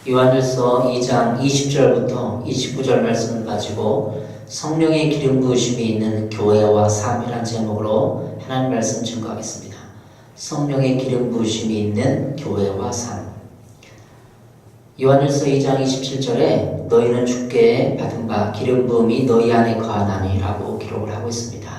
요한일서 2장 20절부터 29절 말씀을 가지고 성령의 기름 부으심이 있는 교회와 삶이라는 제목으로 하나님 말씀 증거하겠습니다. 성령의 기름 부으심이 있는 교회와 삶. 요한일서 2장 27절에 너희는 주께 받은 바 기름 부음이 너희 안에 거하나니라고 기록을 하고 있습니다.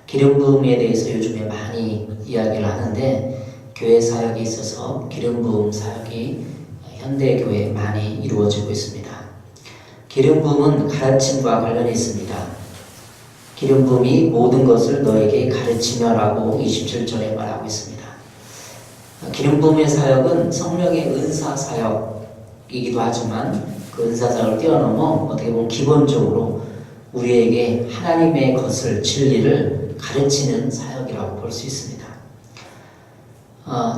기름 부음에 대해서 요즘에 많이 이야기를 하는데 교회 사역에 있어서 기름 부음 사역이 현대 교회에 많이 이루어지고 있습니다. 기름 부음은 가르침과 관련이 있습니다. 기름 부음이 모든 것을 너에게 가르치며라고 27절에 말하고 있습니다. 기름 부음의 사역은 성령의 은사 사역이기도 하지만 그 은사 사역을 뛰어넘어 어떻게 보면 기본적으로 우리에게 하나님의 것을 진리를 가르치는 사역이라고 볼 수 있습니다.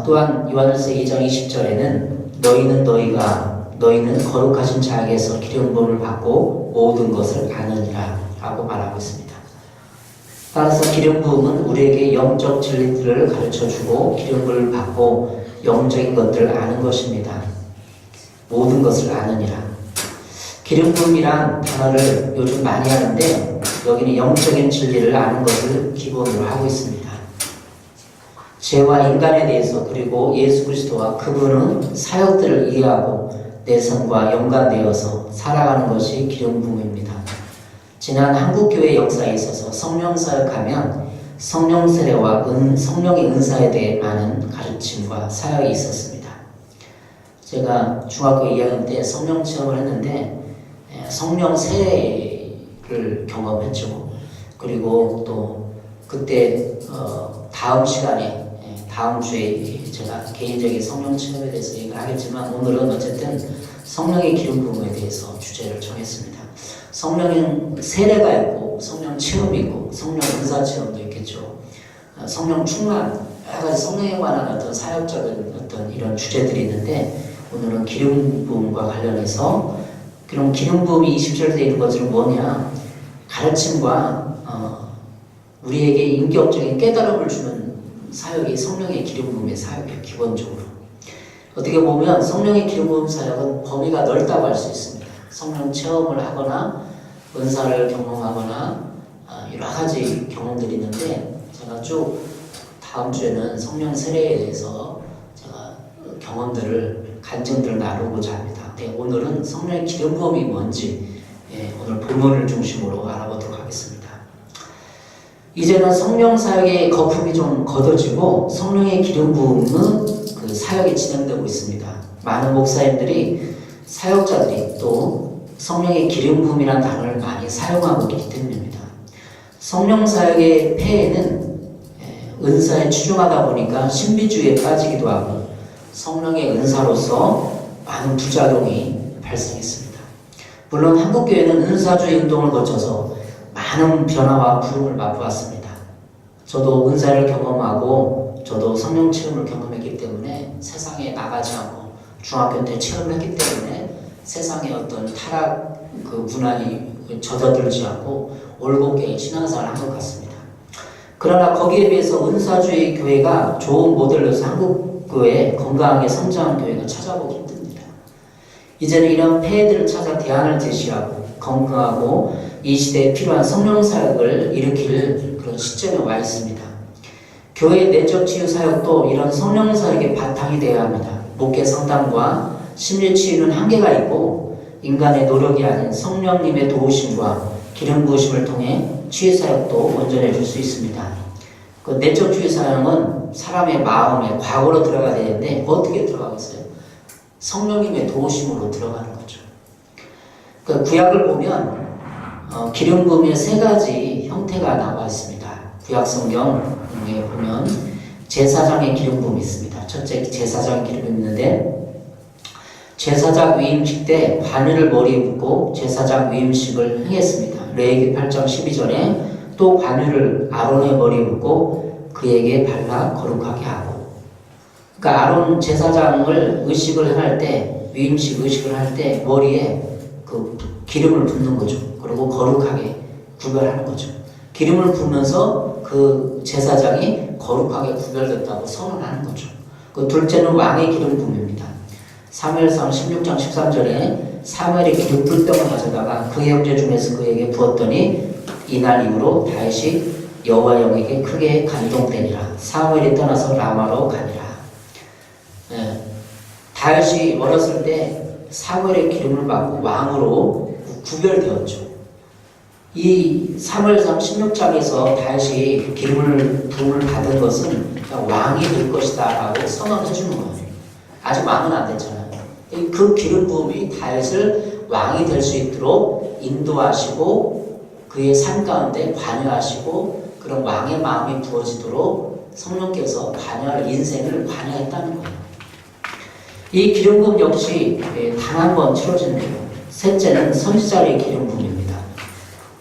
또한 요한일서 2장 20절에는 너희는 거룩하신 자에게서 기름 부음을 받고 모든 것을 아느니라 라고 말하고 있습니다. 따라서 기름 부음은 우리에게 영적 진리들을 가르쳐주고 기름 부음을 받고 영적인 것들을 아는 것입니다. 모든 것을 아느니라. 기름 부음이란 단어를 요즘 많이 하는데 여기는 영적인 진리를 아는 것을 기본으로 하고 있습니다. 죄와 인간에 대해서 그리고 예수 그리스도와 그분의 사역들을 이해하고 내성과 연관되어서 살아가는 것이 기름 부음입니다. 지난 한국교회 역사에 있어서 성령 사역하면 성령 세례와 성령의 은사에 대해 많은 가르침과 사역이 있었습니다. 제가 중학교 2학년 때 성령 체험을 했는데 성령 세례를 경험했죠. 그리고 또 그때 다음 시간에 다음 주에 제가 개인적인 성령 체험에 대해서 얘기를 하겠지만 오늘은 어쨌든 성령의 기름 부음에 대해서 주제를 정했습니다. 성령 세례가 있고 성령 체험이 있고 성령 은사 체험도 있겠죠. 성령 충만, 여러 가지 성령에 관한 어떤 사역적인 어떤 이런 주제들이 있는데 오늘은 기름 부음과 관련해서 그럼 기름 부음이 20절에 있는 것들은 뭐냐? 가르침과 우리에게 인격적인 깨달음을 주는 사역이 성령의 기름 부음의 사역이에요. 기본적으로. 어떻게 보면 성령의 기름 부음 사역은 범위가 넓다고 할 수 있습니다. 성령 체험을 하거나 은사를 경험하거나 여러 가지 경험들이 있는데 제가 쭉 다음 주에는 성령 세례에 대해서 제가 경험들을 간증들을 나누고자 합니다. 네, 오늘은 성령의 기름 부음이 뭔지 오늘 본문을 중심으로 알아보도록 하겠습니다. 이제는 성령 사역의 거품이 좀 걷어지고 성령의 기름 부음은 그 사역이 진행되고 있습니다. 많은 목사님들이 사역자들이 또 성령의 기름 부음이라는 단어를 많이 사용하고 있기 때문입니다. 성령 사역의 폐해는 은사에 치중하다 보니까 신비주의에 빠지기도 하고 성령의 은사로서 많은 부작용이 발생했습니다. 물론 한국교회는 은사주의 운동을 거쳐서 많은 변화와 부흥을 맛보았습니다. 저도 은사를 경험하고 저도 성령 체험을 경험했기 때문에 세상에 나가지 않고 중학교 때 체험했기 때문에 세상의 어떤 타락 그 문화에 젖어들지 않고 올곧게 신앙생활을 한 것 같습니다. 그러나 거기에 비해서 은사주의 교회가 좋은 모델로서 한국 교회 건강하게 성장한 교회가 찾아보기 힘듭니다. 이제는 이런 폐해들을 찾아 대안을 제시하고 건강하고 이 시대에 필요한 성령 사역을 일으킬 그런 시점에 와 있습니다. 교회의 내적 치유 사역도 이런 성령 사역의 바탕이 되어야 합니다. 목회 상담과 심리 치유는 한계가 있고 인간의 노력이 아닌 성령님의 도우심과 기름 부으심을 통해 치유 사역도 온전해 줄 수 있습니다. 그 내적 치유 사역은 사람의 마음에 과거로 들어가야 되는데 어떻게 들어가겠어요? 성령님의 도우심으로 들어가는 거죠. 그 구약을 보면 기름 부음의 세 가지 형태가 나와 있습니다. 구약 성경에 보면 제사장의 기름 부음이 있습니다. 첫째 제사장 기름이 있는데 제사장 위임식 때 관유를 머리에 붓고 제사장 위임식을 행했습니다. 레위기 8장 12절에 또 관유를 아론의 머리에 붓고 그에게 발라 거룩하게 하고 그러니까 아론 제사장을 의식을 할 때 위임식 의식을 할 때 머리에 그 기름을 붓는 거죠. 그리고 거룩하게 구별하는 거죠. 기름을 부으면서 그 제사장이 거룩하게 구별됐다고 선언하는 거죠. 그 둘째는 왕의 기름 부음입니다. 사무엘상 16장 13절에 사무엘이 기름 불병을 가져다가 그의 형제 중에서 그에게 부었더니 이날 이후로 다윗이 여호와 영에게 크게 감동되니라. 사무엘이 떠나서 라마로 가니라. 다윗이 어렸을 때 사무엘의 기름을 받고 왕으로 구별되었죠. 이 사무엘상 16장에서 다윗이 부음을 받은 것은 왕이 될 것이다 라고 선언해 주는 거예요. 아직 왕은 안 됐잖아요. 그 기름 부음이 다윗을 왕이 될 수 있도록 인도하시고 그의 삶 가운데 관여하시고 그런 왕의 마음이 부어지도록 성령께서 관여할 인생을 관여했다는 거예요. 이 기름 부음 역시 단 한 번 치러지는데요. 셋째는 선지자의 기름 부음입니다.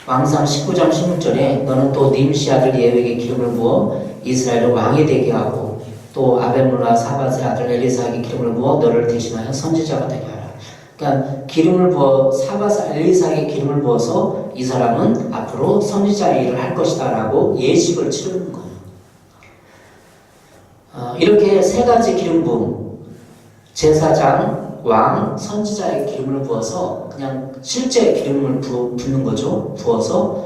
왕상 19장 16절에 너는 또 님시 아들 예후에게 기름을 부어 이스라엘을 왕이 되게 하고 또 아벨므라 사밧의 아들 엘리사에게 기름을 부어 너를 대신하여 선지자가 되게 하라. 그러니까 기름을 부어 사밧 엘리사에게 기름을 부어서 이 사람은 앞으로 선지자의 일을 할 것이다 라고 예식을 치르는 거예요. 이렇게 세 가지 기름 부음, 제사장, 왕, 선지자의 기름을 부어서 그냥 실제 기름을 붓는 거죠. 부어서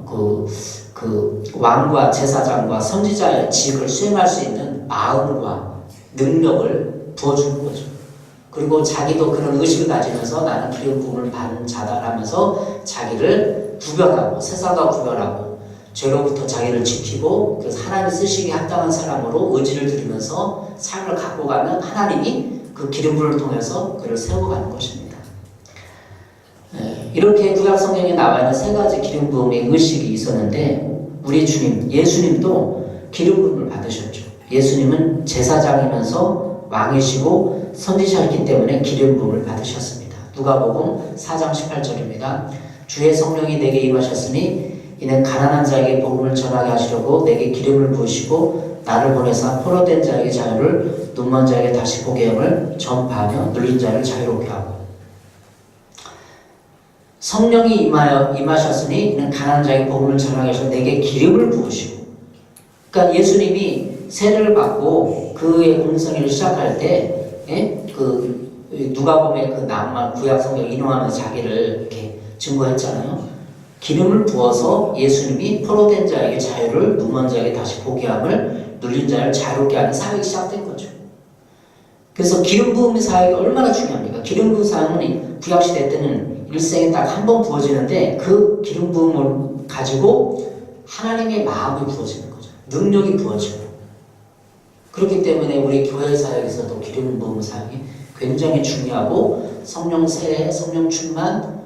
그 왕과 제사장과 선지자의 직을 수행할 수 있는 마음과 능력을 부어주는 거죠. 그리고 자기도 그런 의식을 가지면서 나는 기름 부음을 받은 자다라면서 자기를 구별하고 세상과 구별하고 죄로부터 자기를 지키고 그래서 하나님이 쓰시기에 합당한 사람으로 의지를 들이면서 삶을 갖고 가면 하나님이 그 기름 부음을 통해서 그를 세워가는 것입니다. 이렇게 구약 성경에 나와 있는 세 가지 기름 부음의 의식이 있었는데 우리 주님, 예수님도 기름 부음을 받으셨죠. 예수님은 제사장이면서 왕이시고 선지자이기 때문에 기름 부음을 받으셨습니다. 누가복음 4장 18절입니다. 주의 성령이 내게 임하셨으니 이는 가난한 자에게 복음을 전하게 하시려고 내게 기름을 부으시고 나를 보내사 포로된 자에게 자유를 눈먼 자에게 다시 보게 함을 전파하며 눌린 자를 자유롭게 하고 성령이 임하셨으니 이는 가난한 자에게 복음을 전하게 하셔서 내게 기름을 부으시고 그러니까 예수님이 세례를 받고 그의 공생애를 시작할 때 누가복음의 그 낭만 구약 성경 인용하면서 자기를 이렇게 증거했잖아요. 기름을 부어서 예수님이 포로된 자에게 자유를 눈먼 자에게 다시 보게 함을 눌린 자를 자유롭게 하는 사역이 시작된 거죠. 그래서 기름 부음의 사역이 얼마나 중요합니까? 기름 부음 사역은 구약시대 때는 일생에 딱 한 번 부어지는데 그 기름 부음을 가지고 하나님의 마음이 부어지는 거죠. 능력이 부어지고 그렇기 때문에 우리 교회 사역에서도 기름 부음 사역이 굉장히 중요하고 성령 세례, 성령 충만,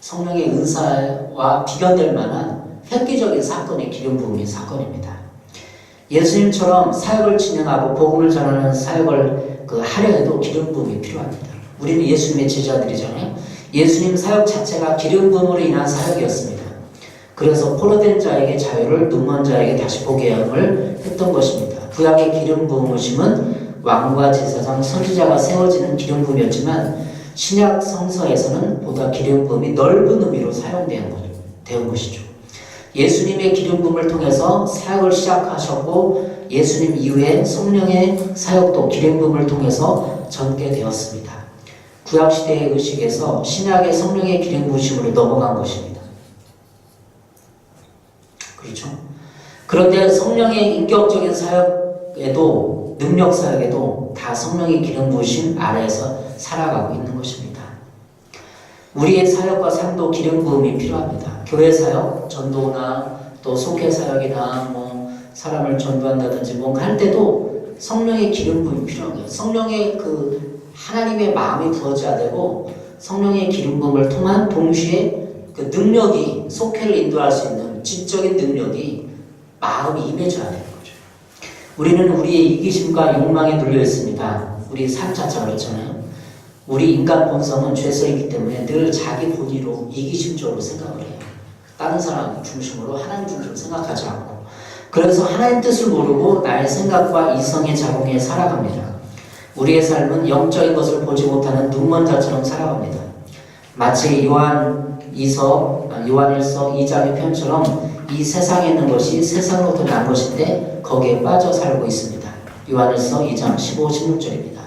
성령의 은사와 비견될 만한 획기적인 사건이 기름 부음의 사건입니다. 예수님처럼 사역을 진행하고 복음을 전하는 사역을 하려 해도 기름 부음이 필요합니다. 우리는 예수님의 제자들이잖아요. 예수님 사역 자체가 기름 부음으로 인한 사역이었습니다. 그래서 포로된 자에게 자유를 눈먼 자에게 다시 보게 함을 했던 것입니다. 구약의 기름 부음의심은 왕과 제사장, 선지자가 세워지는 기름 부음이었지만 신약 성서에서는 보다 기름 부음이 넓은 의미로 사용된 것이죠. 예수님의 기름 부음을 통해서 사역을 시작하셨고 예수님 이후에 성령의 사역도 기름 부음을 통해서 전개되었습니다. 구약시대의 의식에서 신약의 성령의 기름 부으심으로 넘어간 것입니다. 그렇죠? 그런데 성령의 인격적인 사역에도 능력 사역에도 다 성령의 기름 부으심 아래에서 살아가고 있는 것입니다. 우리의 사역과 삶도 기름 부음이 필요합니다. 교회 사역, 전도나 또 속회 사역이나 사람을 전도한다든지 뭔가 할 때도 성령의 기름 부음이 필요한 거예요. 성령의 하나님의 마음이 부어져야 되고 성령의 기름 부음을 통한 동시에 그 능력이 속회를 인도할 수 있는 지적인 능력이 마음이 임해져야 되는 거죠. 우리는 우리의 이기심과 욕망에 눌려 있습니다. 우리 삶 자체가 그렇잖아요. 우리 인간 본성은 죄성이기 때문에 늘 자기 본의로 이기심적으로 생각을 해요. 다른 사람 중심으로 하나님 중심으로 생각하지 않고 그래서 하나님 뜻을 모르고 나의 생각과 이성의 자궁에 살아갑니다. 우리의 삶은 영적인 것을 보지 못하는 눈먼 자처럼 살아갑니다. 마치 요한일서 2장의 표현처럼 이 세상에 있는 것이 세상으로부터 난 것인데 거기에 빠져 살고 있습니다. 요한일서 2장 15, 16절입니다.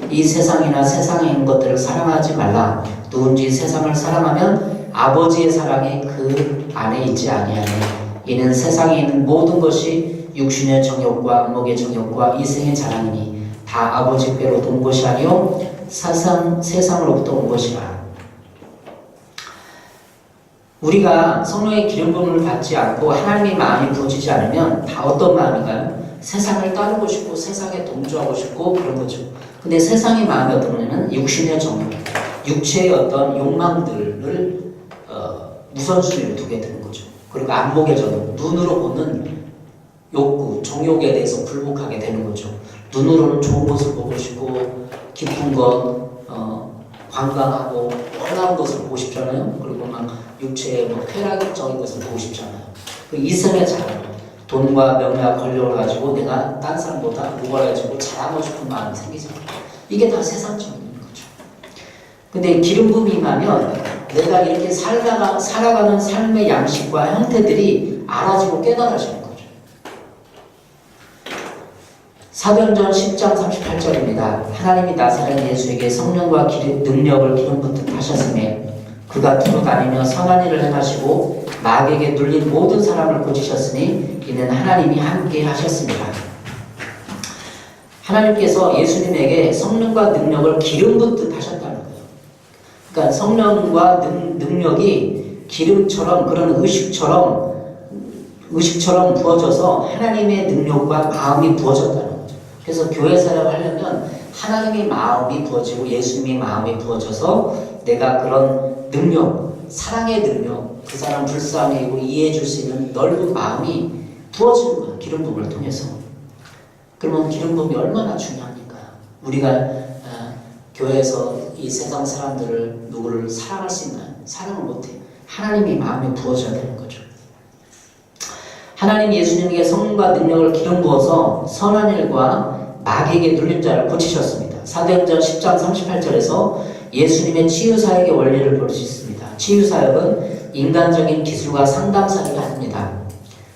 이 세상이나 세상에 있는 것들을 사랑하지 말라. 누군지 세상을 사랑하면 아버지의 사랑이 그 안에 있지 아니하니 이는 세상에 있는 모든 것이 육신의 정욕과 안목의 정욕과 이생의 자랑이니 다 아버지께로부터 온 것이 아니요 세상으로부터 온 것이라. 우리가 성령의 기름 부음을 받지 않고 하나님의 마음이 부어지지 않으면 다 어떤 마음인가요? 세상을 따르고 싶고 세상에 동조하고 싶고 그런 거죠. 근데 세상의 마음이 어떤 거냐면 육신의 정욕, 육체의 어떤 욕망들을 우선순위를 두게 되는 거죠. 그리고 안목의 정욕, 눈으로 보는 욕구, 정욕에 대해서 굴복하게 되는 거죠. 눈으로는 좋은 것을 보고 싶고 기쁜 것, 관광하고 원하는 것을 보고 싶잖아요. 그리고 막 육체의 뭐 쾌락적인 것을 보고 싶잖아요. 그 이성의 자랑, 돈과 명예와 권력을 가지고 내가 딴 사람보다 우월해지고 잘하고 싶은 마음이 생기잖아요. 이게 다 세상적인 거죠. 근데 기름 부음이 임하면 내가 이렇게 살아가는 삶의 양식과 형태들이 알아지고 깨달아지는 거죠. 사도행전 10장 38절입니다. 하나님이 나사렛 예수에게 성령과 능력을 기름 붓듯 하셨으며 그가 두루 다니며 선한 일을 행하시고 마귀에게 눌린 모든 사람을 고치셨으니 이는 하나님이 함께 하셨습니다. 하나님께서 예수님에게 성령과 능력을 기름 붓듯 하셨다는 거예요. 그러니까 성령과 능력이 기름처럼 그런 의식처럼 부어져서 하나님의 능력과 마음이 부어졌다는 거죠. 그래서 교회 사역을 하려면 하나님의 마음이 부어지고 예수님의 마음이 부어져서 내가 그런 능력, 사랑의 능력, 그 사람 불쌍히 여기고 이해해 줄 수 있는 넓은 마음이 부어지는 거예요. 기름 부음을 통해서. 그러면 기름 부음이 얼마나 중요합니까? 우리가 교회에서 이 세상 사람들을 누구를 사랑할 수 있나요? 사랑을 못해요. 하나님의 마음이 부어져야 되는 거죠. 하나님 예수님에게 성령과 능력을 기름 부어서 선한 일과 마귀에게 눌린 자를 고치셨습니다. 사도행전 10장 38절에서 예수님의 치유사역의 원리를 볼 수 있습니다. 치유사역은 인간적인 기술과 상담사역이 아닙니다.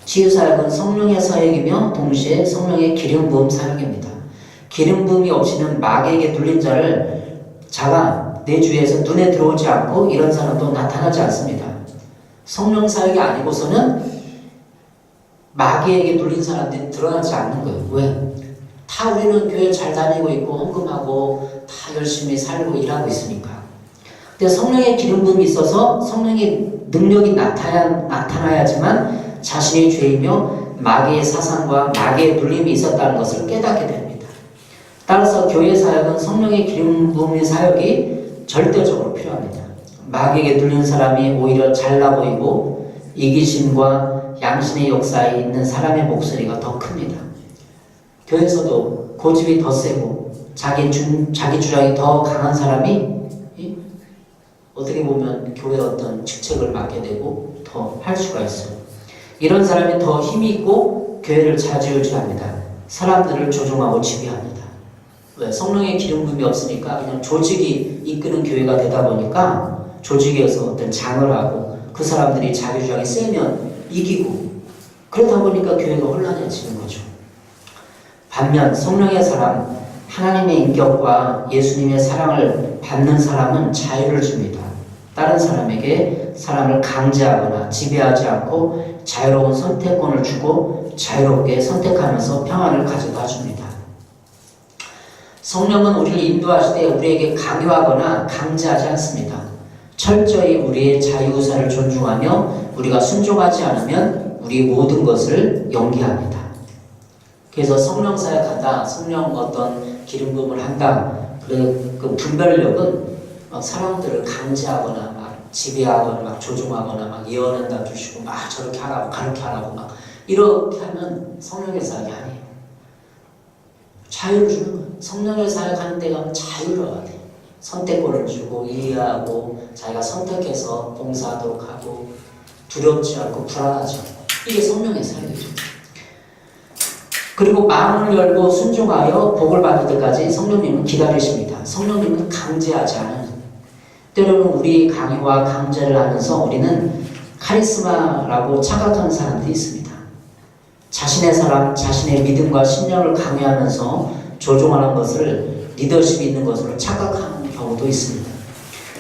치유사역은 성령의 사역이며 동시에 성령의 기름 부음 사역입니다. 기름 부음이 없이는 마귀에게 눌린 자가 내 주위에서 눈에 들어오지 않고 이런 사람도 나타나지 않습니다. 성령 사역이 아니고서는 마귀에게 눌린 사람들이 드러나지 않는 거예요. 왜? 다 우리는 교회 잘 다니고 있고 헌금하고 다 열심히 살고 일하고 있으니까. 근데 성령의 기름 부음이 있어서 성령의 능력이 나타나야지만 자신의 죄이며 마귀의 사상과 마귀의 눌림이 있었다는 것을 깨닫게 됩니다. 따라서 교회 사역은 성령의 기름 부음의 사역이 절대적으로 필요합니다. 마귀에게 눌린 사람이 오히려 잘나 보이고 이기심과 양심의 역사에 있는 사람의 목소리가 더 큽니다. 교회에서도 고집이 더 세고 자기 주장이 더 강한 사람이 어떻게 보면 교회의 어떤 직책을 맡게 되고 더 할 수가 있어요. 이런 사람이 더 힘이 있고 교회를 좌지우지합니다. 사람들을 조종하고 지배합니다. 왜? 성령의 기름 부음이 없으니까 그냥 조직이 이끄는 교회가 되다 보니까 조직에서 어떤 장을 하고 그 사람들이 자기 주장이 세면 이기고 그러다 보니까 교회가 혼란해지는 거죠. 반면 성령의 사람, 하나님의 인격과 예수님의 사랑을 받는 사람은 자유를 줍니다. 다른 사람에게 사람을 강제하거나 지배하지 않고 자유로운 선택권을 주고 자유롭게 선택하면서 평안을 가져다 줍니다. 성령은 우리를 인도하실 때 우리에게 강요하거나 강제하지 않습니다. 철저히 우리의 자유의사를 존중하며 우리가 순종하지 않으면 우리 모든 것을 연기합니다. 그래서 성령 사역한다, 성령 어떤 기름 부음을 한다. 그 분별력은 막 사람들을 강제하거나 막 지배하거나 막 조종하거나 막 예언한다 주시고 막 저렇게 하라고 그렇게 하라고 막 이렇게 하면 성령의 사역이 아니에요. 자유를 주는 거예요. 성령의 사역하는 데 가면 자유로워야 돼요. 선택권을 주고 이해하고 자기가 선택해서 봉사하도록 하고 두렵지 않고 불안하지 않고 이게 성령의 사역이죠. 그리고 마음을 열고 순종하여 복을 받을 때까지 성령님은 기다리십니다. 성령님은 강제하지 않아요. 때로는 우리 강요와 강제를 하면서 우리는 카리스마라고 착각하는 사람들이 있습니다. 자신의 믿음과 신념을 강요하면서 조종하는 것을 리더십이 있는 것으로 착각하는 경우도 있습니다.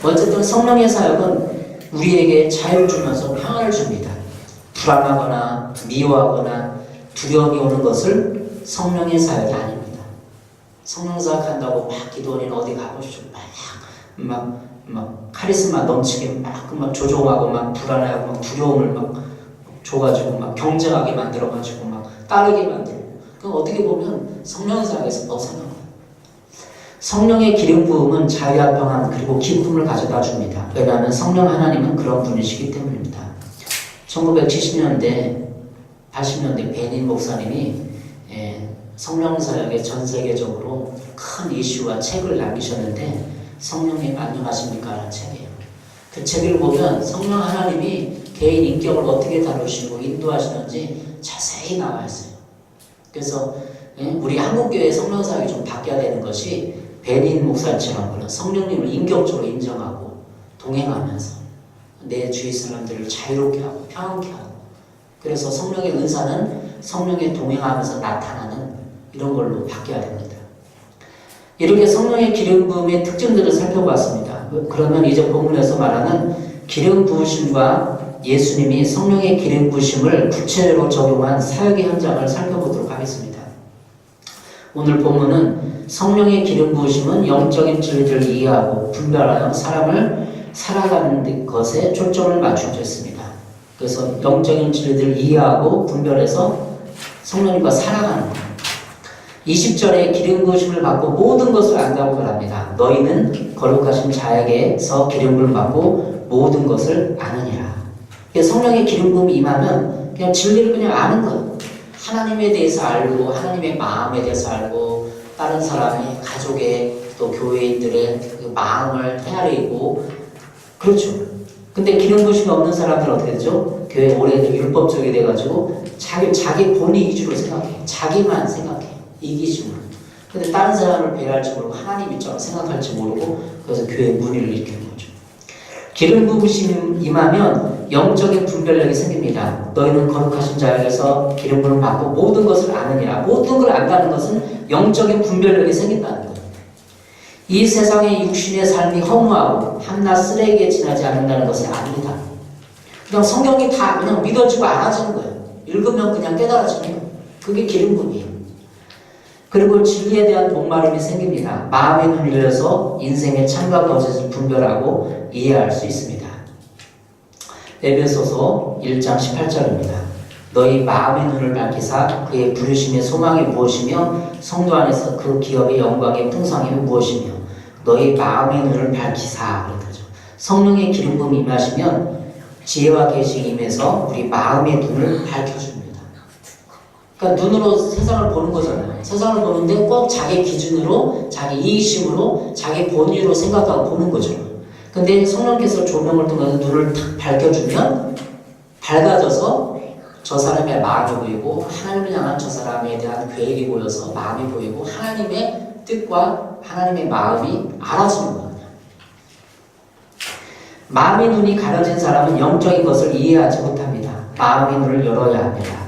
어쨌든 성령의 사역은 우리에게 자유를 주면서 평안을 줍니다. 불안하거나 미워하거나 두려움이 오는 것을 성령의 사역이 아닙니다. 성령 사역한다고 막 기도원인 어디 가고 싶죠. 막 카리스마 넘치게 막 조종하고 막 불안해하고 막 두려움을 막 줘가지고 막 경쟁하게 만들어가지고 막 따르게 만들고, 그럼 어떻게 보면 성령의 사역에서 벗어나는 거예요. 성령의 기름 부음은 자유와 평안 그리고 기쁨을 가져다 줍니다. 왜냐하면 성령 하나님은 그런 분이시기 때문입니다. 1970년대 80년대 베닌 목사님이 성령 사역에 전 세계적으로 큰 이슈와 책을 남기셨는데, 성령님 안녕하십니까? 라는 책이에요. 그 책을 보면 성령 하나님이 개인 인격을 어떻게 다루시고 인도하시는지 자세히 나와 있어요. 그래서 우리 한국교회 성령 사역이 좀 바뀌어야 되는 것이, 베닌 목사님처럼 성령님을 인격적으로 인정하고 동행하면서 내 주위 사람들을 자유롭게 하고 평안케 하고, 그래서 성령의 은사는 성령에 동행하면서 나타나는 이런 걸로 바뀌어야 됩니다. 이렇게 성령의 기름 부음의 특징들을 살펴봤습니다. 그러면 이제 본문에서 말하는 기름 부으심과 예수님이 성령의 기름 부으심을 구체로 적용한 사역의 현장을 살펴보도록 하겠습니다. 오늘 본문은 성령의 기름 부으심은 영적인 진리를 이해하고 분별하여 사람을 살아가는 것에 초점을 맞추고 있습니다. 그래서 영적인 진리들을 이해하고 분별해서 성령님과 살아가는 것. 20절에 기름 부으심을 받고 모든 것을 안다고 말합니다. 너희는 거룩하신 자에게서 기름을 받고 모든 것을 아느니라. 성령의 기름 부음이 임하면 그냥 진리를 그냥 아는 거예요. 하나님에 대해서 알고, 하나님의 마음에 대해서 알고, 다른 사람의 가족의 또 교회인들의 그 마음을 헤아리고, 그렇죠. 근데 기름 부으심이 없는 사람들은 어떻게 되죠? 교회 오래 율법적이 돼가지고 자기 본의 위주로 생각해요. 자기만 생각해요. 이기심으로. 근데 다른 사람을 배려할지 모르고 하나님이처럼 생각할지 모르고, 그래서 교회에 문의를 일으키는 거죠. 기름 부으심 임하면 영적인 분별력이 생깁니다. 너희는 거룩하신 자에게서 기름 부음을 받고 모든 것을 아느니라. 모든 걸 안다는 것은 영적인 분별력이 생긴다는 거예요. 이 세상의 육신의 삶이 허무하고 한낱 쓰레기에 지나지 않는다는 것을 압니다. 그냥 성경이 다 그냥 믿어지고 알아지는 거예요. 읽으면 그냥 깨달아지는 거예요. 그게 기름 부음이에요. 그리고 진리에 대한 목마름이 생깁니다. 마음의 눈을 열어서 인생의 참과 거짓을 분별하고 이해할 수 있습니다. 에베소서 1장 18절입니다. 너희 마음의 눈을 밝히사 그의 부르심의 소망이 무엇이며 성도 안에서 그 기업의 영광의 풍성함이 무엇이며, 너희 마음의 눈을 밝히사 그러죠. 성령의 기름 부음이 임하시면 지혜와 계시가 임해서 우리 마음의 눈을 밝혀줍니다. 그러니까 눈으로 세상을 보는 거잖아요. 세상을 보는데 꼭 자기 기준으로, 자기 이기심으로, 자기 본의로 생각하고 보는 거죠. 근데 성령께서 조명을 통해서 눈을 탁 밝혀주면 밝아져서 저 사람의 마음이 보이고, 하나님을 향한 저 사람에 대한 계획이 보여서 마음이 보이고, 하나님의 뜻과 하나님의 마음이 알아지는 거예요. 마음의 눈이 가려진 사람은 영적인 것을 이해하지 못합니다. 마음의 눈을 열어야 합니다.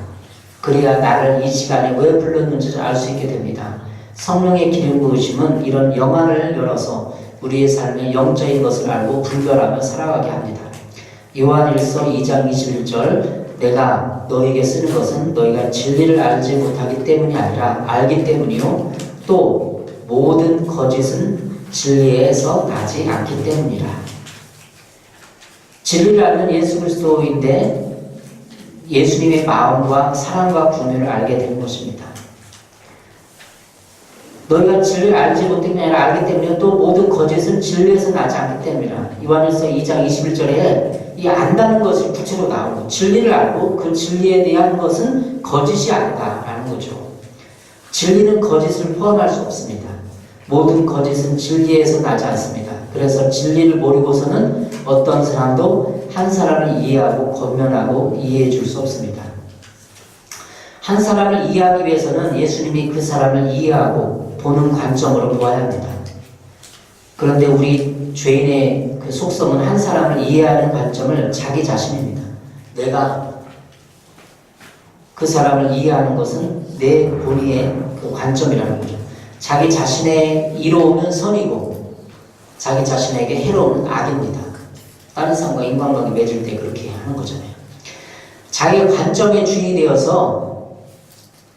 그래야 나를 이 시간에 왜 불렀는지를 알 수 있게 됩니다. 성령의 기름 부으심은 이런 영안을 열어서 우리의 삶의 영적인 것을 알고 분별하며 살아가게 합니다. 요한일서 2장 21절, 내가 너에게 쓰는 것은 너희가 진리를 알지 못하기 때문이 아니라 알기 때문이요 또 모든 거짓은 진리에서 나지 않기 때문이라. 진리를 알면 예수 그리스도인데 예수님의 마음과 사랑과 분별을 알게 되는 것입니다. 너희가 진리를 알지 못했냐 아니라 알기 때문에 또 모든 거짓은 진리에서 나지 않기 때문이라. 요한일서 2장 21절에 이 안다는 것이 구체로 나오고, 진리를 알고 그 진리에 대한 것은 거짓이 아니다라는 거죠. 진리는 거짓을 포함할 수 없습니다. 모든 거짓은 진리에서 나지 않습니다. 그래서 진리를 모르고서는 어떤 사람도 한 사람을 이해하고 권면하고 이해해 줄 수 없습니다. 한 사람을 이해하기 위해서는 예수님이 그 사람을 이해하고 보는 관점으로 보아야 합니다. 그런데 우리 죄인의 그 속성은 한 사람을 이해하는 관점을 자기 자신입니다. 내가 그 사람을 이해하는 것은 내 본의의 그 관점이라는 거죠. 자기 자신의 이로움은 선이고 자기 자신에게 해로움은 악입니다. 다른 사람과 인간관계 맺을 때 그렇게 하는 거잖아요. 자기의 관점에 주인이 되어서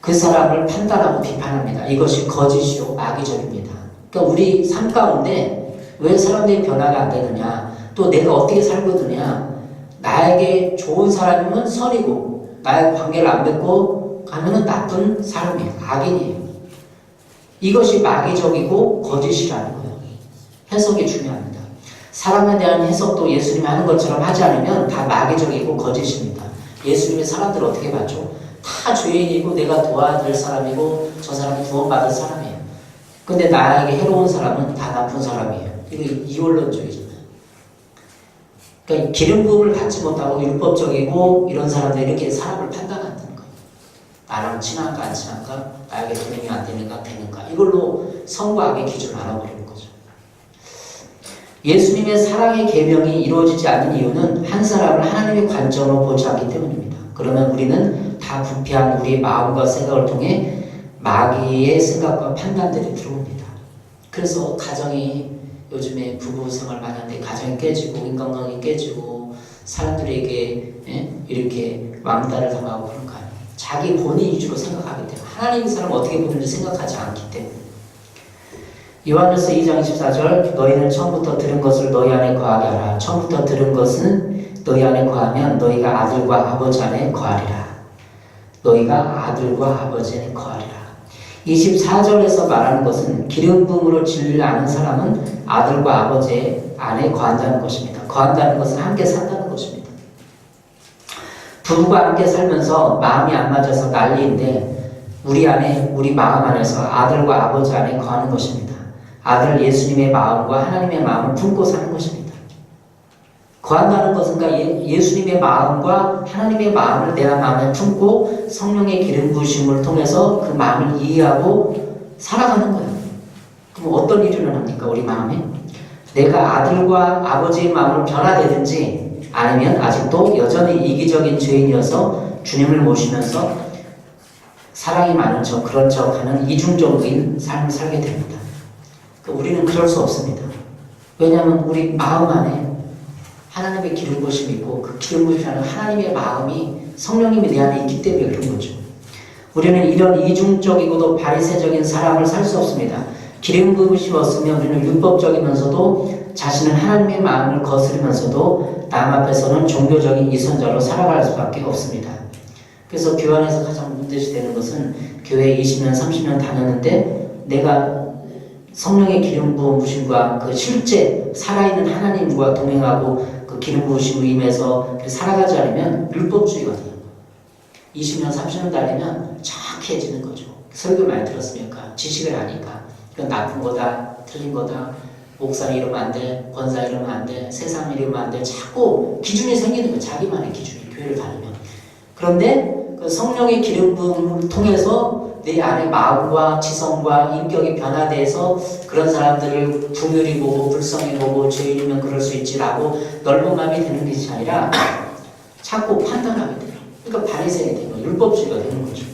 그 사람을 판단하고 비판합니다. 이것이 거짓이요 악의적입니다. 그러니까 우리 삶 가운데 왜 사람들이 변화가 안 되느냐, 또 내가 어떻게 살거든요. 나에게 좋은 사람이면 선이고 나의 관계를 안 맺고 가면은 나쁜 사람이에요. 악인이에요. 이것이 악의적이고 거짓이라는 거예요. 해석이 중요합니다. 사람에 대한 해석도 예수님이 하는 것처럼 하지 않으면 다 악의적이고 거짓입니다. 예수님이 사람들을 어떻게 봤죠? 다 죄인이고 내가 도와야 될 사람이고 저 사람은 구원받을 사람이에요. 근데 나에게 해로운 사람은 다 나쁜 사람이에요. 이거 이원론적이잖아요. 그러니까 기름 부음을 받지 못하고 율법적이고 이런 사람들이 이렇게 사람을 판단한다는 거예요. 나랑 친한가 안 친한가, 나에게 도움이 안 되는가 되는가, 이걸로 선과 악의 기준을 알아버리는 거죠. 예수님의 사랑의 계명이 이루어지지 않는 이유는 한 사람을 하나님의 관점으로 보지 않기 때문입니다. 그러면 우리는 다 부패한 우리의 마음과 생각을 통해 마귀의 생각과 판단들이 들어옵니다. 그래서 가정이 요즘에 부부 생활 많이 하는데 가정이 깨지고 인간관계가 깨지고 사람들에게 이렇게 왕따를 당하고 그런 거 아니에요. 자기 본인 위주로 생각하기 때문에 하나님 이 사람을 어떻게 보는지 생각하지 않기 때문에. 요한일서 2장 24절 너희는 처음부터 들은 것을 너희 안에 거하게 하라. 처음부터 들은 것은 너희 안에 거하면 너희가 아들과 아버지 안에 거하리라. 너희가 아들과 아버지 안에 거하리라. 24절에서 말하는 것은 기름 부음으로 진리를 아는 사람은 아들과 아버지 안에 거한다는 것입니다. 거한다는 것은 함께 산다는 것입니다. 부부가 함께 살면서 마음이 안 맞아서 난리인데 우리 마음 안에서 아들과 아버지 안에 거하는 것입니다. 아들 예수님의 마음과 하나님의 마음을 품고 사는 것입니다. 거한다는 것은 예수님의 마음과 하나님의 마음을 내 마음에 품고 성령의 기름 부으심을 통해서 그 마음을 이해하고 살아가는 거예요. 그럼 어떤 일을 합니까? 우리 마음에? 내가 아들과 아버지의 마음으로 변화되든지 아니면 아직도 여전히 이기적인 죄인이어서 주님을 모시면서 사랑이 많은 척 그런 척 하는 이중적인 삶을 살게 됩니다. 우리는 그럴 수 없습니다. 왜냐하면 우리 마음 안에 하나님의 기름 부으심이 있고 그 기름 부으심이라는 하나님의 마음이 성령님이 내 안에 있기 때문에 그런 거죠. 우리는 이런 이중적이고도 바리새적인 사람을 살 수 없습니다. 기름 부으심이 없으면 우리는 율법적이면서도 자신은 하나님의 마음을 거스르면서도 남 앞에서는 종교적인 이선자로 살아갈 수밖에 없습니다. 그래서 교회 안에서 가장 문제시 되는 것은 교회 20년, 30년 다녔는데 내가 성령의 기름 부으심과 그 실제 살아있는 하나님과 동행하고 그 기름 부으심을 임해서 살아가지 않으면 율법주의가 돼요. 20년, 30년 달리면 정확해지는 거죠. 설교를 많이 들었으니까, 지식을 아니까. 이건 나쁜 거다, 틀린 거다, 목사 이러면 안 돼, 권사 이러면 안 돼, 세상 이러면 안 돼. 자꾸 기준이 생기는 거예요. 자기만의 기준이, 교회를 다니면. 그런데 그 성령의 기름 부음을 통해서 내 안에 마음과 지성과 인격이 변화돼서 그런 사람들을 부멸이 보고 불성이 보고 죄인이면 그럴 수 있지라고 넓은 마음이 되는 것이 아니라 자꾸 판단하게 돼요. 그러니까 바리새인이 되는 거예요. 율법주의가 되는 거죠.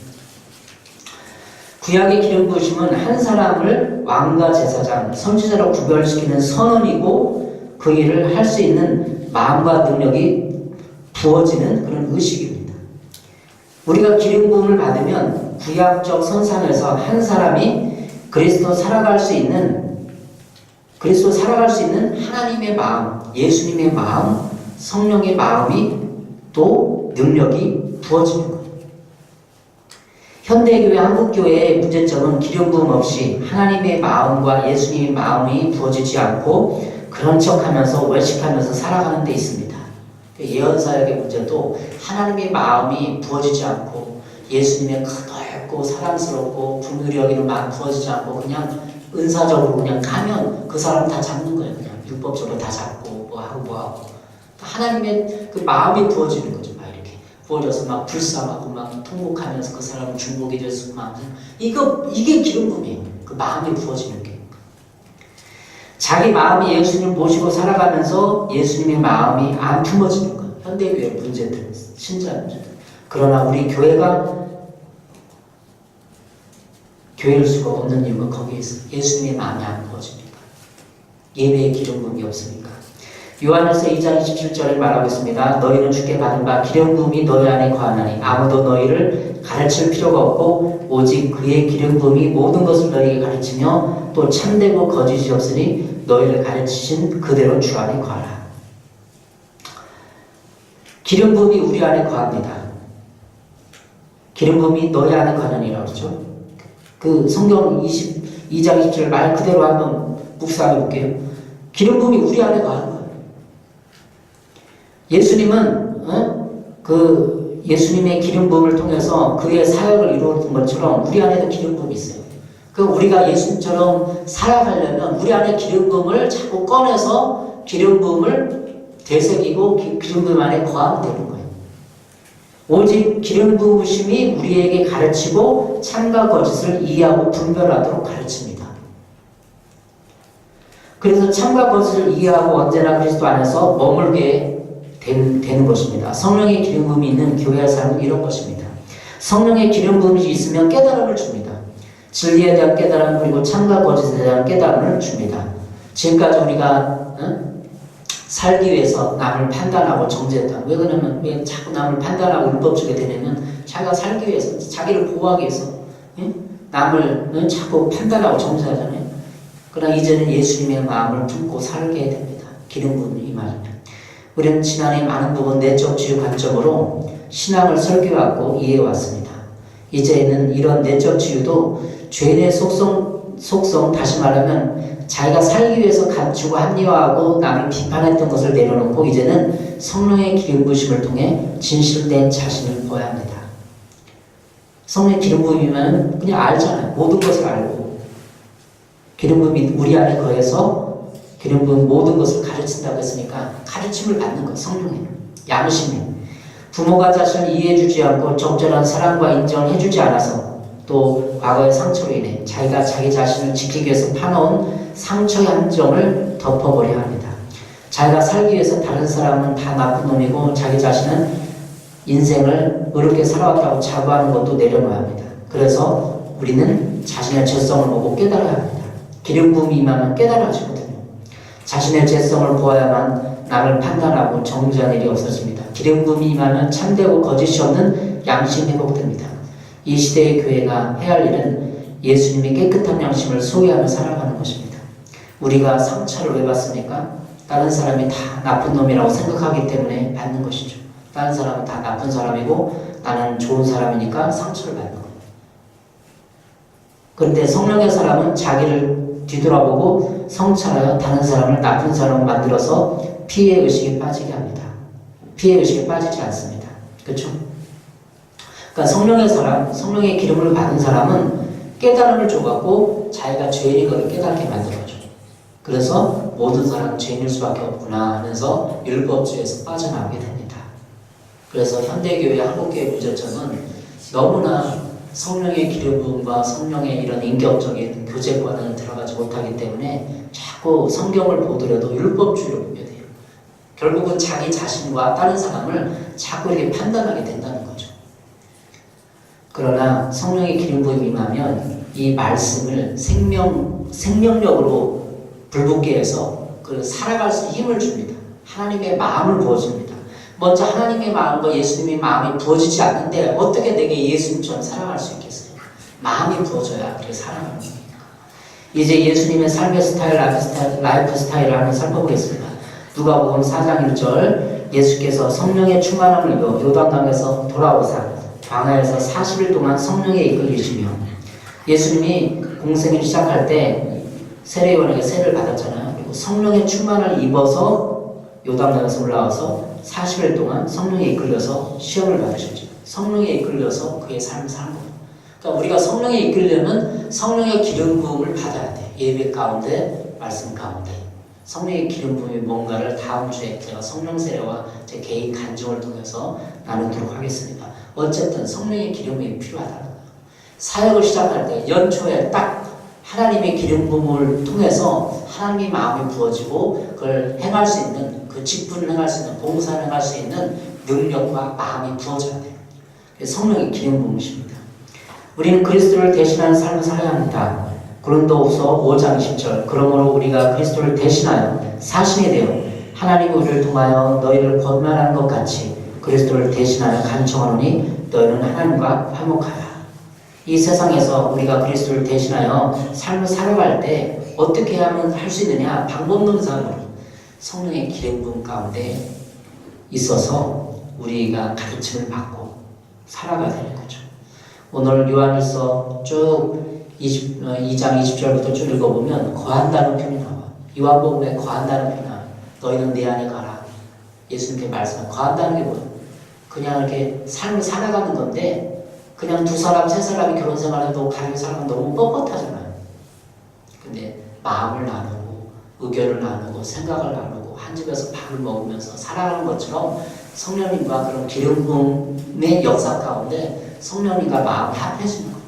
구약의 기름 부으심은 한 사람을 왕과 제사장, 선지자로 구별시키는 선언이고 그 일을 할 수 있는 마음과 능력이 부어지는 그런 의식입니다. 우리가 기름 부음을 받으면 구약적 선상에서 한 사람이 그리스도 살아갈 수 있는 하나님의 마음, 예수님의 마음, 성령의 마음이 또 능력이 부어지는 거예요. 현대교회, 한국교회의 문제점은 기름 부음 없이 하나님의 마음과 예수님의 마음이 부어지지 않고 그런 척하면서 외식하면서 살아가는 데 있습니다. 예언사역의 문제도 하나님의 마음이 부어지지 않고 예수님의 크고 사랑스럽고 긍휼히 여기는 마음 부어지지 않고 그냥 은사적으로 그냥 가면 그 사람 다 잡는 거예요. 그냥 율법적으로 다 잡고 뭐하고 하나님의 그 마음이 부어지는 거죠. 막 이렇게 부어져서 막 불쌍하고 막 통곡하면서 그 사람은 중복이 돼서 막 이게 기름 부음이에요. 그 마음이 부어지는 게. 자기 마음이 예수님을 모시고 살아가면서 예수님의 마음이 안 품어지는 거예요. 현대교회 문제들, 신자 문제들. 그러나 우리 교회가 교회일 수가 없는 이유가 거기에 있어요. 예수님의 마음이 안 부어집니다. 예배의 기름 부음이 없으니까. 요한일서 2장 27절에 말하고 있습니다. 너희는 주께 받은 바 기름 부음이 너희 안에 거하나니 아무도 너희를 가르칠 필요가 없고 오직 그의 기름 부음이 모든 것을 너희에게 가르치며 또 참되고 거짓이 없으니 너희를 가르치신 그대로 주 안에 거하라. 기름 부음이 우리 안에 거합니다. 기름 부음이 너희 안에 거하느니라 그러죠. 그 성경 22장 20절 말 그대로 한번 묵상해 볼게요. 기름 부음이 우리 안에 거하는 거예요. 예수님은 예수님의 기름 부음을 통해서 그의 사역을 이루었던 것처럼 우리 안에도 기름 부음이 있어요. 우리가 예수님처럼 살아가려면 우리 안에 기름 부음을 자꾸 꺼내서 기름 부음을 되새기고 기름 부음 안에 거하면 되는 거예요. 오직 기름 부으심이 우리에게 가르치고 참과 거짓을 이해하고 분별하도록 가르칩니다. 그래서 참과 거짓을 이해하고 언제나 그리스도 안에서 머물게 되는 것입니다. 성령의 기름 부음이 있는 교회의 삶은 이런 것입니다. 성령의 기름 부음이 있으면 깨달음을 줍니다. 진리에 대한 깨달음 그리고 참과 거짓에 대한 깨달음을 줍니다. 지금까지 우리가 살기 위해서 남을 판단하고 정죄했다. 왜 그러냐면 왜 자꾸 남을 판단하고 율법주게 되냐면 자기가 살기 위해서 자기를 보호하기 위해서 남을 자꾸 판단하고 정죄하잖아요. 그러나 이제는 예수님의 마음을 품고 살게 됩니다. 기름 부음이 임하면. 우리는 지난해 많은 부분 내적 치유 관점으로 신앙을 설교하고 이해해왔습니다. 이제는 이런 내적 치유도 죄인의 속성 다시 말하면 자기가 살기 위해서 감추고 합리화하고 남을 비판했던 것을 내려놓고 이제는 성령의 기름 부으심을 통해 진실된 자신을 보아야 합니다. 성령의 기름 부음이면 그냥 알잖아요. 모든 것을 알고 기름 부음이 우리 안에 거해서 기름 부음 모든 것을 가르친다고 했으니까 가르침을 받는 거예요. 성령의 양심이 부모가 자신을 이해해주지 않고 적절한 사랑과 인정을 해주지 않아서 또 과거의 상처로 인해 자기가 자기 자신을 지키기 위해서 파놓은 상처의 함정을 덮어버려야 합니다. 자기가 살기 위해서 다른 사람은 다 나쁜 놈이고 자기 자신은 인생을 어렵게 살아왔다고 자부하는 것도 내려놓아야 합니다. 그래서 우리는 자신의 죄성을 보고 깨달아야 합니다. 기름 부음이 임하면 깨달아지거든요. 자신의 죄성을 보아야만 남을 판단하고 정죄하는 일이 없어집니다. 기름 부음이 임하면 참되고 거짓이 없는 양심이 회복됩니다. 이 시대의 교회가 해야 할 일은 예수님의 깨끗한 양심을 소유하며 살아가는 것입니다. 우리가 상처를 왜 받습니까? 다른 사람이 다 나쁜 놈이라고 생각하기 때문에 받는 것이죠. 다른 사람은 다 나쁜 사람이고 나는 좋은 사람이니까 상처를 받는 거예요. 그런데 성령의 사람은 자기를 뒤돌아보고 성찰하여 다른 사람을 나쁜 사람으로 만들어서 피해 의식에 빠지게 합니다. 피해 의식에 빠지지 않습니다. 그렇죠? 그러니까 성령의 사람, 성령의 기름을 받은 사람은 깨달음을 줘갖고 자기가 죄인인 것을 깨닫게 만들어줘. 그래서 모든 사람은 죄인일 수밖에 없구나 하면서 율법주의에서 빠져나오게 됩니다. 그래서 현대교회, 한국교회 문제점은 너무나 성령의 기름 부음과 성령의 이런 인격적인 교제관을 들어가지 못하기 때문에 자꾸 성경을 보더라도 율법주의로 보게 돼요. 결국은 자기 자신과 다른 사람을 자꾸 이렇게 판단하게 된다는 거죠. 그러나 성령의 기름 부음이 임하면 이 말씀을 생명력으로 불붙게 해서 살아갈 수 있는 힘을 줍니다. 하나님의 마음을 부어줍니다. 먼저 하나님의 마음과 예수님의 마음이 부어지지 않는데 어떻게 내게 예수님처럼 살아갈 수 있겠어요? 마음이 부어져야 그렇게 살아가는 거니까. 이제 예수님의 삶의 스타일, 라이프 스타일을 한번 살펴보겠습니다. 누가복음 4장 1절 예수께서 성령의 충만함을 입어 요단강에서 돌아오사 광야에서 40일 동안 성령에 이끌리시며 예수님이 공생을 시작할 때 세례요한에게 세례를 받았잖아요. 그리고 성령의 충만을 입어서 요단강에서 올라와서 40일 동안 성령에 이끌려서 시험을 받으셨죠. 성령에 이끌려서 그의 삶을 사는 거예요. 그러니까 우리가 성령에 이끌려면 성령의 기름 부음을 받아야 돼. 예배 가운데, 말씀 가운데. 성령의 기름 부음이 뭔가를 다음 주에 제가 성령 세례와 제 개인 간증을 통해서 나누도록 하겠습니다. 어쨌든 성령의 기름이 필요하다는 거예요. 사역을 시작할 때 연초에 딱 하나님의 기름 부음을 통해서 하나님의 마음이 부어지고 그걸 행할 수 있는 그 직분을 행할 수 있는 봉사를 행할 수 있는 능력과 마음이 부어져야 돼요. 성령의 기름 부음이십니다. 우리는 그리스도를 대신하는 삶을 살아야 합니다. 고린도후서 5장 10절 그러므로 우리가 그리스도를 대신하여 사신이 되어 하나님이 우리를 통하여 너희를 권면하는 것 같이 그리스도를 대신하여 간청하노니 너희는 하나님과 화목하라. 이 세상에서 우리가 그리스도를 대신하여 삶을 살아갈 때 어떻게 하면 할 수 있느냐? 방법 없는 삶으로 성령의 기름 부음 가운데 있어서 우리가 가르침을 받고 살아가야 되는 거죠. 오늘 요한일서 쭉 2장 20절부터 쭉 읽어보면 거한다는 표현이 나와요. 요한복음에 거한다는 표현이 나와요. 너희는 내 안에 가라. 예수님께 말씀하는 거한다는 게 뭐예요? 그냥 이렇게 삶을 살아가는 건데 그냥 두 사람, 세 사람이 결혼 생활해도 가정에 살아가면 너무 뻣뻣하잖아요. 근데 마음을 나누고 의견을 나누고 생각을 나누고 한 집에서 밥을 먹으면서 살아가는 것처럼 성령님과 그런 기름 부음의 역사 가운데 성령님과 마음이 합해지는 거예요.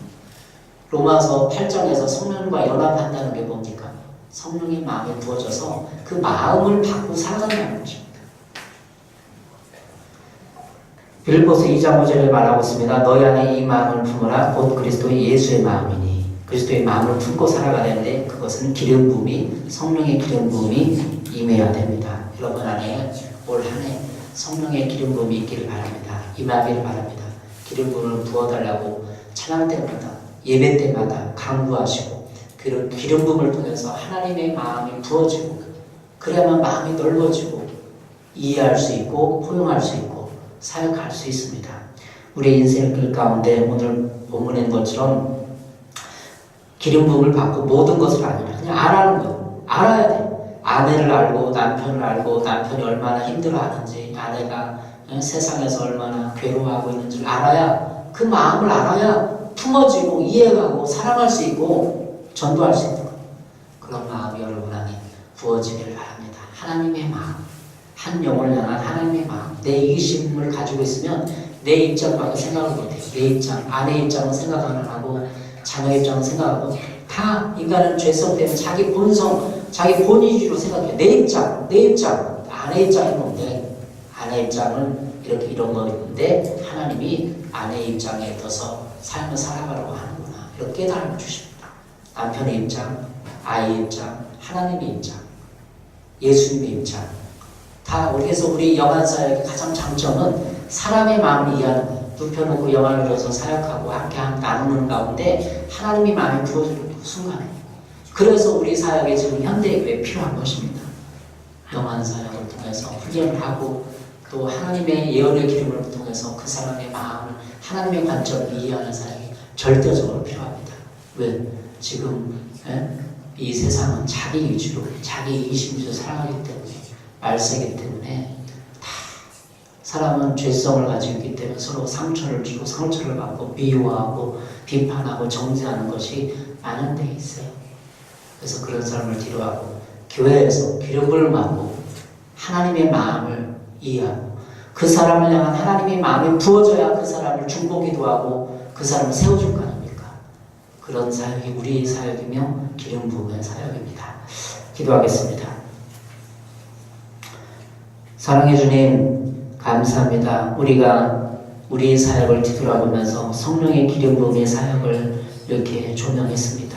로마서 8장에서 성령님과 연합한다는 게 뭡니까? 성령의 마음에 부어져서 그 마음을 받고 살아간다는 것입니다. 빌립보서 2장 5절에 말하고 있습니다. 너희 안에 이 마음을 품으라 곧 그리스도의 예수의 마음이니 그리스도의 마음을 품고 살아가야 되는데 그것은 기름 부음이 성령의 기름 부음이 임해야 됩니다. 여러분 안에 올 한 해 성령의 기름 부음이 있기를 바랍니다. 임하기를 바랍니다. 기름 부음을 부어달라고 찬양 때마다 예배 때마다 강구하시고 그 기름 부음을 통해서 하나님의 마음이 부어지고 그래야만 마음이 넓어지고 이해할 수 있고 포용할 수 있고 사역할 수 있습니다. 우리의 인생의 길 가운데 오늘 본문인 것처럼 기름 부음을 받고 모든 것을 아니라 그냥 알아는 거예요. 알아야 돼. 아내를 알고 남편을 알고 남편이 얼마나 힘들어하는지 아내가 세상에서 얼마나 괴로워하고 있는지를 알아야 그 마음을 알아야 품어지고 이해하고 사랑할 수 있고 전도할 수 있는 거예요. 그런 마음이 여러분 안에 부어지기를 바랍니다. 하나님의 마음, 한 영혼을 향한 하나님의 마음, 내 이기심을 가지고 있으면 내 입장밖에 생각을 못해요. 내 입장, 아내 입장은 생각 안 하고 자녀 입장은 생각하고 다 인간은 죄성 때문에 자기 본성, 자기 본위주로 생각해요. 내 입장, 아내 입장이 뭔데 아내 입장은 이렇게 이런 거였는데 하나님이 아내 입장에 들어서 삶을 살아가라고 하는구나. 이렇게 깨달음을 주십니다. 남편의 입장, 아이의 입장, 하나님의 입장, 예수님의 입장 다 그래서 우리 영안사역의 가장 장점은 사람의 마음을 이해하는 거예요. 눕혀놓고 영안을 들어서 사역하고 함께 나누는 가운데 하나님의 마음이 부어지는 순간에 그래서 우리 사역에 지금 현대교회에 필요한 것입니다. 영안사역을 통해서 훈련을 하고 또 하나님의 예언의 기름을 통해서 그 사람의 마음을 하나님의 관점을 이해하는 사역이 절대적으로 필요합니다. 왜? 지금 이 세상은 자기 위주로 자기 이심주로 살아가기 때문에 말세기 때문에 다 사람은 죄성을 가지고 있기 때문에 서로 상처를 주고 상처를 받고 미워하고 비판하고 정죄하는 것이 많은 데 있어요. 그래서 그런 사람을 뒤로하고 교회에서 기름을 받고 하나님의 마음을 이해하고 그 사람을 향한 하나님의 마음이 부어져야 그 사람을 중보기도 하고 그 사람을 세워줄 거 아닙니까? 그런 사역이 우리의 사역이며 기름 부음의 사역입니다. 기도하겠습니다. 사랑해 주님 감사합니다. 우리가 우리의 사역을 뒤돌아보면서 성령의 기름 부음의 사역을 이렇게 조명했습니다.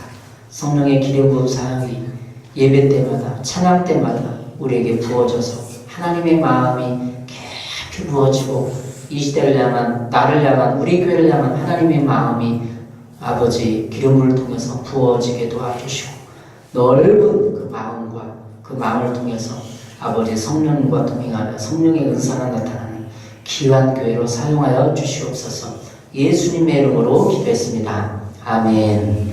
성령의 기름 부음 사역이 예배 때마다 찬양 때마다 우리에게 부어져서 하나님의 마음이 깊이 부어지고 이 시대를 향한 나를 향한 우리 교회를 향한 하나님의 마음이 아버지 기름을 통해서 부어지게 도와주시고 넓은 그 마음과 그 마음을 통해서 아버지 성령과 동행하며 성령의 은사가 나타나는 귀한 교회로 사용하여 주시옵소서. 예수님의 이름으로 기도했습니다. 아멘.